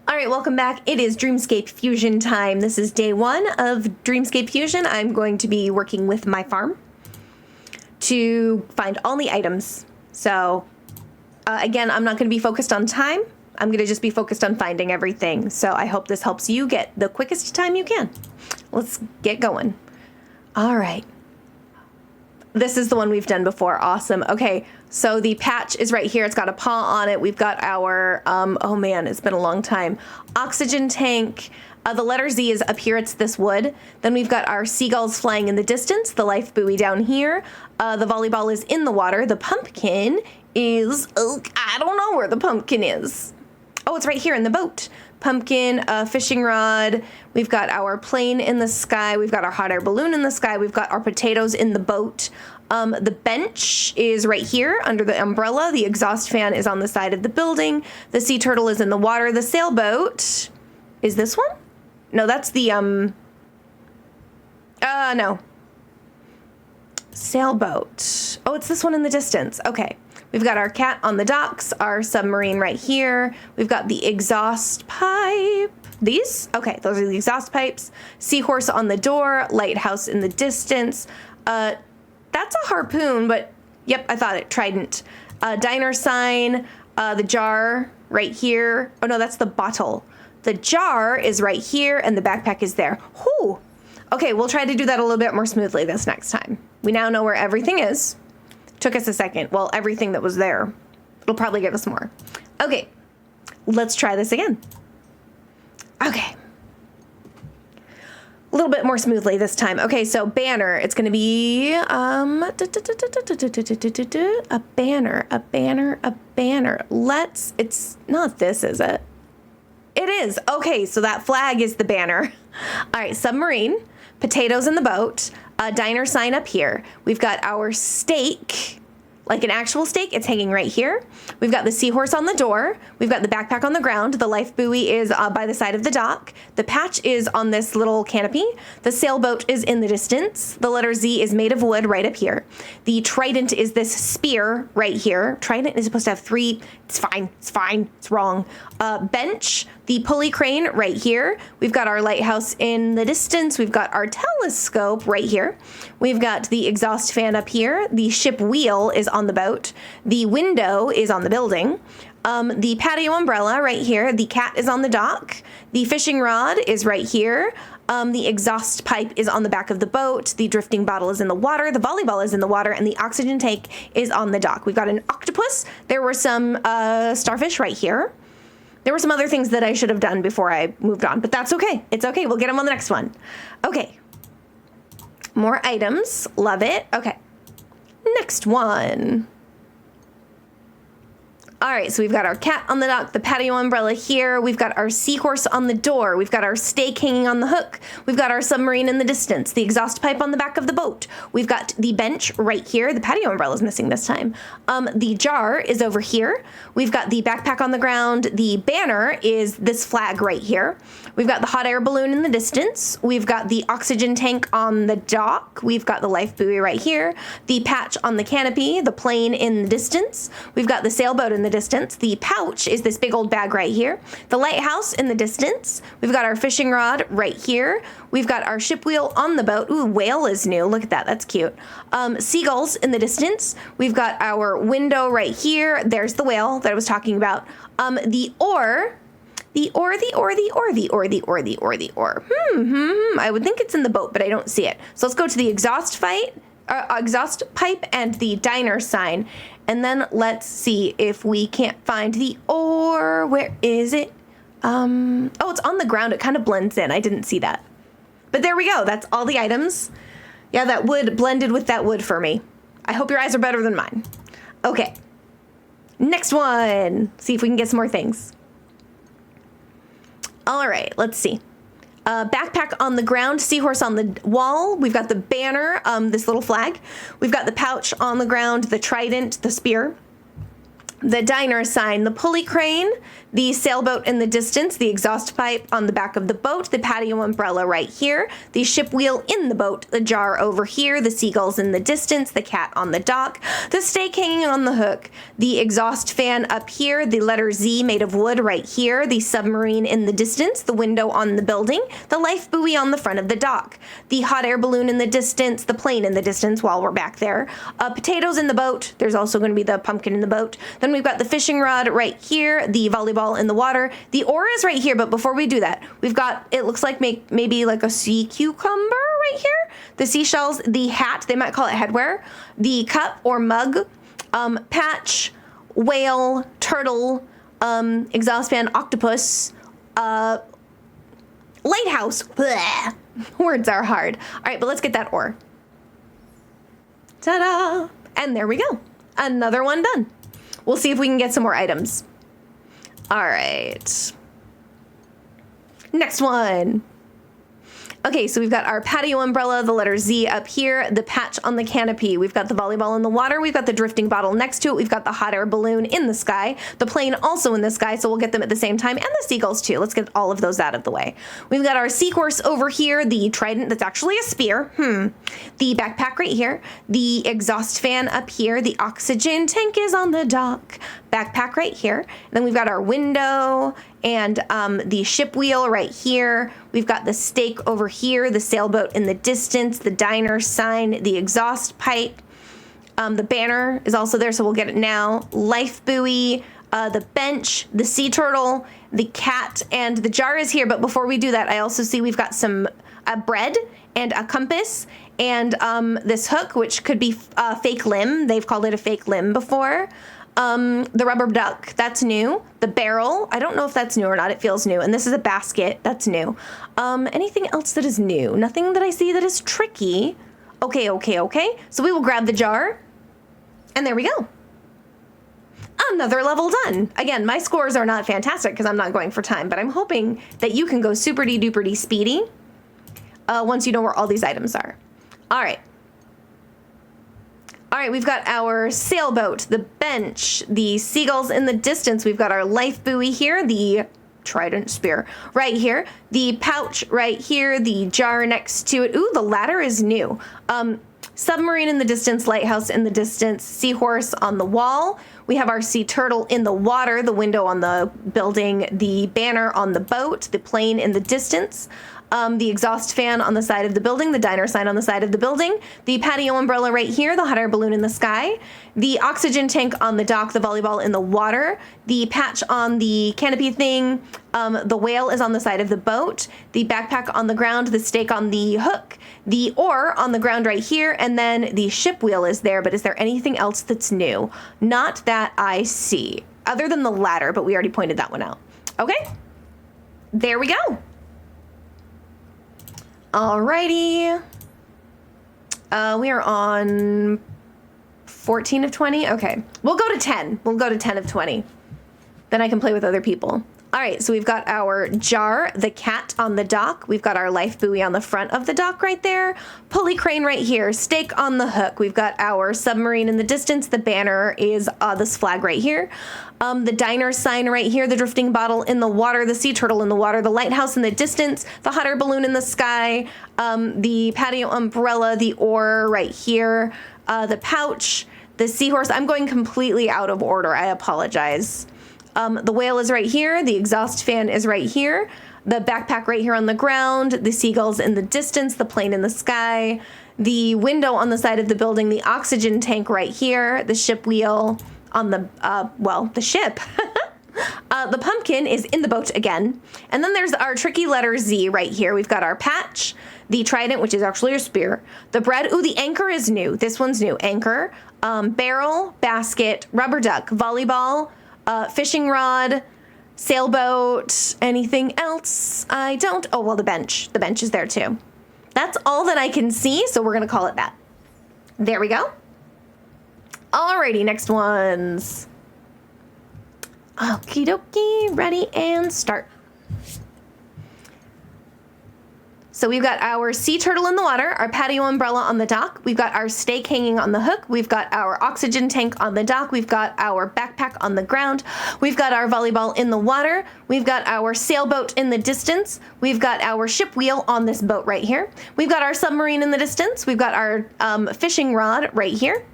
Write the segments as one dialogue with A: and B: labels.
A: All right, welcome back. It is Dreamscape Fusion time. This is day 1 of Dreamscape Fusion. I'm going to be working with my farm to find all the items. So, again, I'm not going to be focused on time. I'm going to just be focused on finding everything. So I hope this helps you get the quickest time you can. Let's get going. All right. This is the one we've done before. Awesome. Okay, so the patch is right here. It's got a paw on it. We've got our, oh man, it's been a long time. Oxygen tank. The letter Z is up here. It's this wood. Then we've got our seagulls flying in the distance. The life buoy down here. The volleyball is in the water. The pumpkin is, I don't know where the pumpkin is. Oh, it's right here in the boat. Pumpkin, fishing rod. We've got our plane in the sky. We've got our hot air balloon in the sky. We've got our potatoes in the boat. The bench is right here under the umbrella. The exhaust fan is on the side of the building. The sea turtle is in the water. The sailboat is this one? No, that's the, no. Sailboat. Oh, it's this one in the distance. Okay. We've got our cat on the docks, our submarine right here. We've got the exhaust pipe. These? Okay, those are the exhaust pipes. Seahorse on the door, lighthouse in the distance. That's a harpoon, but yep, I thought it. Trident. Diner sign, the jar right here. Oh no, that's the bottle. The jar is right here and the backpack is there. Whew. Okay, we'll try to do that a little bit more smoothly this next time. We now know where everything is. Took us a second. Well, everything that was there. It'll probably give us more. Okay, let's try this again. Okay. A little bit more smoothly this time. Okay, so banner. It's going to be a banner. It's not this, is it? It is. Okay, so that flag is the banner. All right, submarine. Potatoes in the boat, a diner sign up here. We've got our stake, like an actual stake. It's hanging right here. We've got the seahorse on the door. We've got the backpack on the ground. The life buoy is by the side of the dock. The patch is on this little canopy. The sailboat is in the distance. The letter Z is made of wood right up here. The trident is this spear right here. Trident is supposed to have 3. It's fine. It's fine. It's wrong. Bench. The pulley crane right here. We've got our lighthouse in the distance. We've got our telescope right here. We've got the exhaust fan up here. The ship wheel is on the boat. The window is on the building. The patio umbrella right here. The cat is on the dock. The fishing rod is right here. The exhaust pipe is on the back of the boat. The drifting bottle is in the water. The volleyball is in the water. And the oxygen tank is on the dock. We've got an octopus. There were some starfish right here. There were some other things that I should have done before I moved on, but that's okay. It's okay. We'll get them on the next one. Okay. More items. Love it. Okay. Next one. All right, so we've got our cat on the dock, the patio umbrella here. We've got our seahorse on the door. We've got our stake hanging on the hook. We've got our submarine in the distance, the exhaust pipe on the back of the boat. We've got the bench right here. The patio umbrella is missing this time. The jar is over here. We've got the backpack on the ground. The banner is this flag right here. We've got the hot air balloon in the distance. We've got the oxygen tank on the dock. We've got the life buoy right here. The patch on the canopy, the plane in the distance. We've got the sailboat in the distance. The pouch is this big old bag right here. The lighthouse in the distance. We've got our fishing rod right here. We've got our ship wheel on the boat. Ooh, whale is new. Look at that. That's cute. Seagulls in the distance. We've got our window right here. There's the whale that I was talking about. The oar. I would think it's in the boat, but I don't see it. So let's go to the exhaust pipe and the diner sign. And then let's see if we can't find the oar. Where is it? Oh, it's on the ground. It kind of blends in. I didn't see that. But there we go. That's all the items. Yeah, that wood blended with that wood for me. I hope your eyes are better than mine. Okay. Next one. See if we can get some more things. All right, let's see. Backpack on the ground, seahorse on the wall. We've got the banner, this little flag. We've got the pouch on the ground, the trident, the spear. the diner sign, the pulley crane, the sailboat in the distance, the exhaust pipe on the back of the boat, the patio umbrella right here, the ship wheel in the boat, the jar over here, the seagulls in the distance, the cat on the dock, the stake hanging on the hook, the exhaust fan up here, the letter Z made of wood right here, the submarine in the distance, the window on the building, the life buoy on the front of the dock, the hot air balloon in the distance, the plane in the distance while we're back there, potatoes in the boat, there's also going to be the pumpkin in the boat, then we've got the fishing rod right here, the volleyball in the water. The oar is right here, but before we do that, we've got, it looks like maybe like a sea cucumber right here. The seashells, the hat, they might call it headwear, the cup or mug, patch, whale, turtle, exhaust fan, octopus, lighthouse. Bleh. Words are hard. All right, but let's get that oar. Ta-da! And there we go. Another one done. We'll see if we can get some more items. All right. Next one. Okay, so we've got our patio umbrella, the letter Z up here, the patch on the canopy. We've got the volleyball in the water. We've got the drifting bottle next to it. We've got the hot air balloon in the sky, the plane also in the sky, so we'll get them at the same time, and the seagulls too. Let's get all of those out of the way. We've got our seahorse over here, the trident that's actually a spear, the backpack right here, the exhaust fan up here, the oxygen tank is on the dock, backpack right here. And then we've got our window and the ship wheel right here. We've got the stake over here, the sailboat in the distance, the diner sign, the exhaust pipe. The banner is also there, so we'll get it now. Life buoy, the bench, the sea turtle, the cat, and the jar is here. But before we do that, I also see we've got some bread and a compass and this hook, which could be a fake limb. They've called it a fake limb before. The rubber duck, that's new. The barrel, I don't know if that's new or not. It feels new. And this is a basket, that's new. Anything else that is new? Nothing that I see that is tricky. Okay. So we will grab the jar. And there we go. Another level done. Again, my scores are not fantastic because I'm not going for time, but I'm hoping that you can go super-duper speedy once you know where all these items are. All right. All right, we've got our sailboat, the bench, the seagulls in the distance. We've got our life buoy here, the trident spear right here, the pouch right here, the jar next to it. Ooh, the ladder is new. Submarine in the distance, lighthouse in the distance, seahorse on the wall. We have our sea turtle in the water, the window on the building, the banner on the boat, the plane in the distance. The exhaust fan on the side of the building, the diner sign on the side of the building, the patio umbrella right here, the hot air balloon in the sky, the oxygen tank on the dock, the volleyball in the water, the patch on the canopy thing, the whale is on the side of the boat, the backpack on the ground, the stake on the hook, the oar on the ground right here, and then the ship wheel is there. But is there anything else that's new? Not that I see, other than the ladder, but we already pointed that one out. Okay, there we go. Alrighty. We are on 14 of 20. Okay, we'll go to 10. We'll go to 10 of 20. Then I can play with other people. All right, so we've got our jar, the cat on the dock. We've got our life buoy on the front of the dock right there. Pulley crane right here, stake on the hook. We've got our submarine in the distance. The banner is this flag right here. The diner sign right here, the drifting bottle in the water, the sea turtle in the water, the lighthouse in the distance, the hot air balloon in the sky, the patio umbrella, the oar right here, the pouch, the seahorse. I'm going completely out of order. I apologize. The whale is right here. The exhaust fan is right here. The backpack right here on the ground. The seagulls in the distance. The plane in the sky. The window on the side of the building. The oxygen tank right here. The ship wheel on the, the ship. The pumpkin is in the boat again. And then there's our tricky letter Z right here. We've got our patch. The trident, which is actually a spear. The bread. Ooh, the anchor is new. This one's new. Anchor. Barrel. Basket. Rubber duck. Volleyball. Fishing rod, sailboat, anything else? I don't. Oh, well, the bench. The bench is there too. That's all that I can see, so we're going to call it that. There we go. Alrighty, next ones. Okie dokie, ready and start. So we've got our sea turtle in the water, our patio umbrella on the dock. We've got our stake hanging on the hook. We've got our oxygen tank on the dock. We've got our backpack on the ground. We've got our volleyball in the water. We've got our sailboat in the distance. We've got our ship wheel on this boat right here. We've got our submarine in the distance. We've got our fishing rod right here.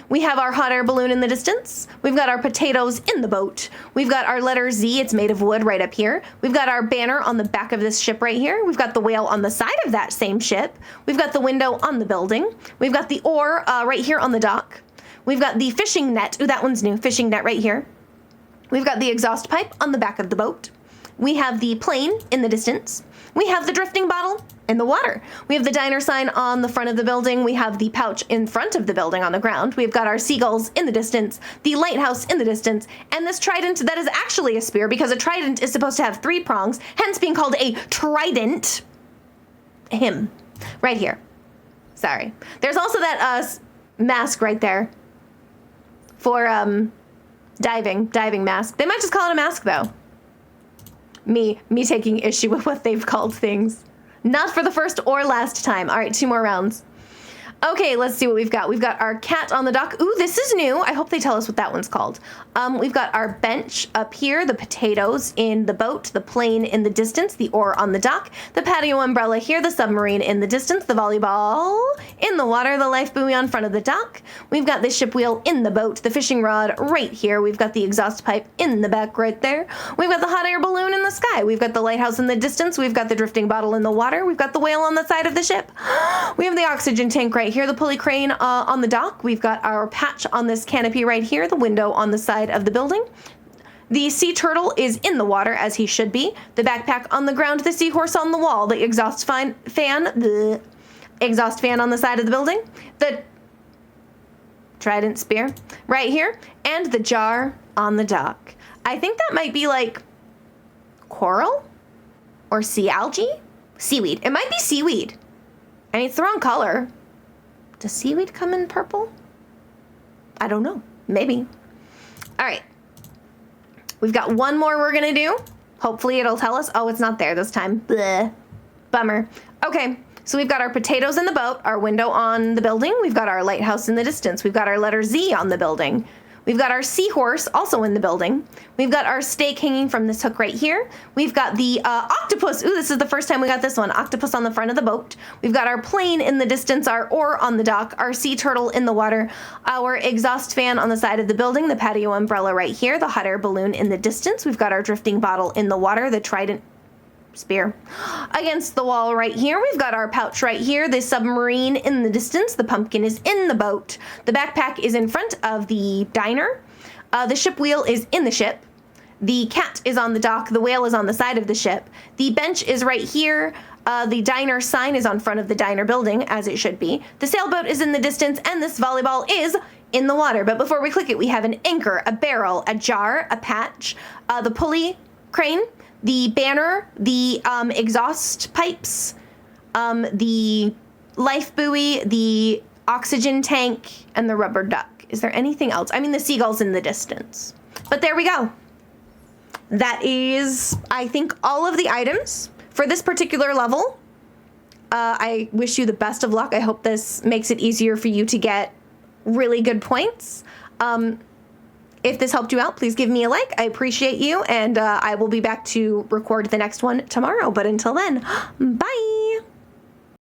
A: We have our hot air balloon in the distance. We've got our potatoes in the boat. We've got our letter Z, it's made of wood, right up here. We've got our banner on the back of this ship right here. We've got the whale on the side of that same ship. We've got the window on the building. We've got the oar right here on the dock. We've got the fishing net. Ooh, that one's new. Fishing net right here. We've got the exhaust pipe on the back of the boat. We have the plane in the distance. We have the drifting bottle in the water. We have the diner sign on the front of the building. We have the pouch in front of the building on the ground. We've got our seagulls in the distance, the lighthouse in the distance, and this trident that is actually a spear because a trident is supposed to have 3 prongs, hence being called a trident. Him, right here. Sorry. There's also that mask right there for diving mask. They might just call it a mask though. Me taking issue with what they've called things. Not for the first or last time. All right, 2 more rounds. Okay, let's see what we've got. We've got our cat on the dock. Ooh, this is new. I hope they tell us what that one's called. We've got our bench up here, the potatoes in the boat, the plane in the distance, the oar on the dock, the patio umbrella here, the submarine in the distance, the volleyball in the water, the life buoy on front of the dock. We've got the ship wheel in the boat, the fishing rod right here. We've got the exhaust pipe in the back right there. We've got the hot air balloon in the sky. We've got the lighthouse in the distance. We've got the drifting bottle in the water. We've got the whale on the side of the ship. We have the oxygen tank right here, the pulley crane on the dock. We've got our patch on this canopy right here, the window on the side of the building. The sea turtle is in the water, as he should be. The backpack on the ground, the seahorse on the wall, the exhaust fan on the side of the building, the trident spear right here, and the jar on the dock. I think that might be like coral or sea algae? Seaweed. It might be seaweed. I mean, it's the wrong color. Does seaweed come in purple? I don't know. Maybe. All right. We've got one more we're going to do. Hopefully it'll tell us. Oh, it's not there this time. Bleh. Bummer. Okay. So we've got our potatoes in the boat, our window on the building. We've got our lighthouse in the distance. We've got our letter Z on the building. We've got our seahorse also in the building. We've got our stake hanging from this hook right here. We've got the octopus. Ooh, this is the first time we got this one. Octopus on the front of the boat. We've got our plane in the distance, our oar on the dock, our sea turtle in the water, our exhaust fan on the side of the building, the patio umbrella right here, the hot air balloon in the distance. We've got our drifting bottle in the water, the trident spear against the wall right here. We've got our pouch right here, the submarine in the distance, the pumpkin is in the boat, the backpack is in front of the diner, the ship wheel is in the ship, the cat is on the dock, the whale is on the side of the ship, the bench is right here, the diner sign is on front of the diner building, as it should be, the sailboat is in the distance, and this volleyball is in the water. But before we click it, we have an anchor, a barrel, a jar, a patch, the pulley crane, the banner, the exhaust pipes, the life buoy, the oxygen tank, and the rubber duck. Is there anything else? I mean, the seagulls in the distance. But there we go. That is, I think, all of the items for this particular level. I wish you the best of luck. I hope this makes it easier for you to get really good points. If this helped you out, please give me a like. I appreciate you, and I will be back to record the next one tomorrow. But until then, bye!